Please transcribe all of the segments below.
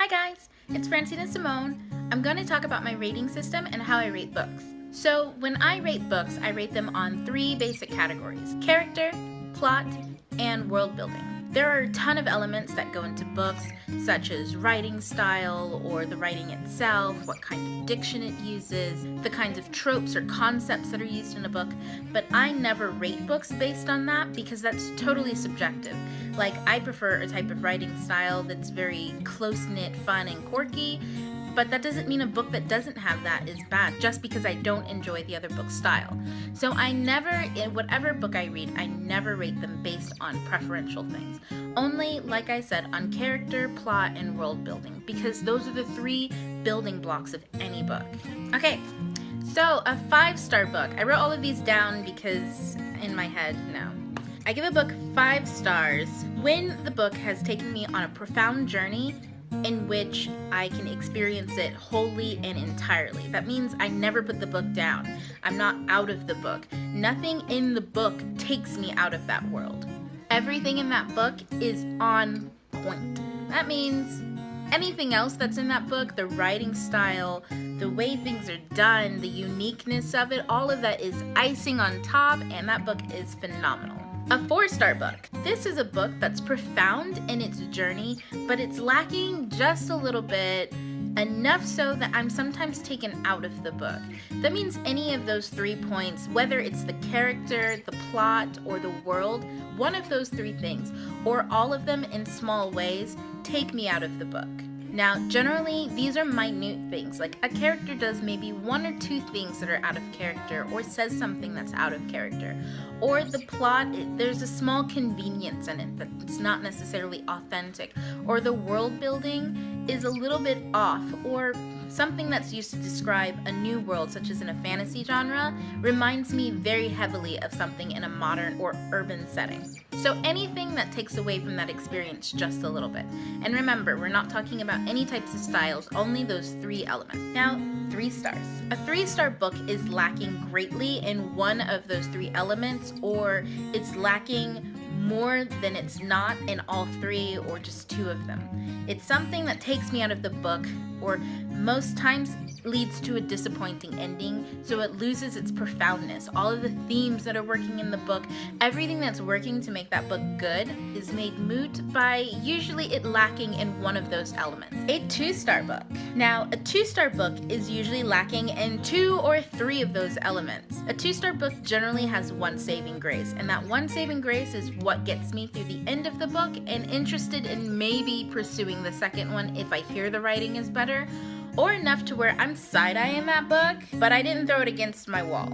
guys, it's Francine and Simone. I'm going to talk about my rating system and how I rate books. So when I rate books, I rate them on 3 basic categories: character, plot, and world building. There are a ton of elements that go into books, such as writing style or the writing itself, what kind of diction it uses, the kinds of tropes or concepts that are used in a book, but I never rate books based on that because that's totally subjective. Like, I prefer a type of writing style that's very close-knit, fun, and quirky, but that doesn't mean a book that doesn't have that is bad just because I don't enjoy the other book's style. So I never, in whatever book I read, I never rate them based on preferential things. Only, like I said, on character, plot, and world building, because those are the 3 building blocks of any book. Okay, so a 5-star book. I wrote all of these down because in my head, no. I give a book 5 stars when the book has taken me on a profound journey in which I can experience it wholly and entirely. That means I never put the book down. I'm not out of the book. Nothing in the book takes me out of that world. Everything in that book is on point. That means anything else that's in that book, the writing style, the way things are done, the uniqueness of it, all of that is icing on top, and that book is phenomenal. A 4-star book. This is a book that's profound in its journey, but it's lacking just a little bit, enough so that I'm sometimes taken out of the book. That means any of those 3 points, whether it's the character, the plot, or the world, one of those 3 things, or all of them in small ways, take me out of the book. Now, generally, these are minute things, like a character does maybe 1 or 2 things that are out of character, or says something that's out of character. Or the plot, there's a small convenience in it that's not necessarily authentic. Or the world building is a little bit off, or something that's used to describe a new world, such as in a fantasy genre, reminds me very heavily of something in a modern or urban setting. So anything that takes away from that experience just a little bit. And remember, we're not talking about any types of styles, only those 3 elements. Now, 3 stars. A 3-star book is lacking greatly in one of those 3 elements, or it's lacking more than it's not in all 3 or just 2 of them. It's something that takes me out of the book, or most times leads to a disappointing ending, so it loses its profoundness. All of the themes that are working in the book, everything that's working to make that book good, is made moot by usually it lacking in one of those elements. A 2-star book. Now, a 2-star book is usually lacking in 2 or 3 of those elements. A 2-star book generally has 1 saving grace, and that 1 saving grace is what gets me through the end of the book and interested in maybe pursuing the second one if I hear the writing is better, or enough to where I'm side-eyeing that book, but I didn't throw it against my wall.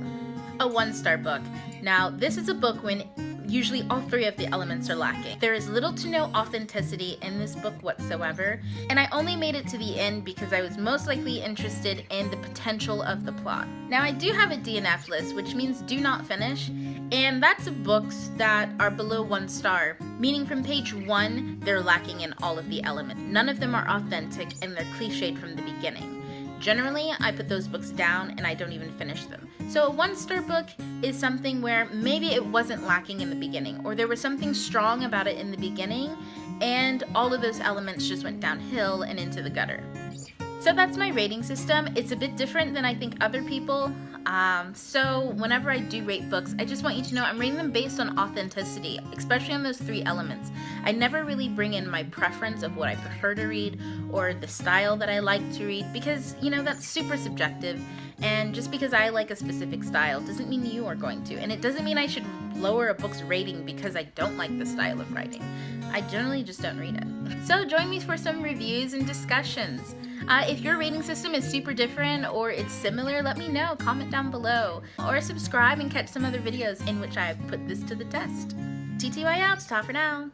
A 1-star book. Now, this is a book when usually all 3 of the elements are lacking. There is little to no authenticity in this book whatsoever, and I only made it to the end because I was most likely interested in the potential of the plot. Now, I do have a DNF list, which means do not finish, and that's of books that are below 1 star, meaning from page 1, they're lacking in all of the elements. None of them are authentic, and they're cliched from the beginning. Generally, I put those books down and I don't even finish them. So a 1-star book is something where maybe it wasn't lacking in the beginning, or there was something strong about it in the beginning, and all of those elements just went downhill and into the gutter. So that's my rating system. It's a bit different than I think other people. So whenever I do rate books, I just want you to know I'm rating them based on authenticity, especially on those 3 elements. I never really bring in my preference of what I prefer to read or the style that I like to read, because, you know, that's super subjective. And just because I like a specific style doesn't mean you are going to. And it doesn't mean I should lower a book's rating because I don't like the style of writing. I generally just don't read it. So join me for some reviews and discussions. If your rating system is super different or it's similar, let me know. Comment down below. Or subscribe and catch some other videos in which I have put this to the test. TTY out. Ta for now.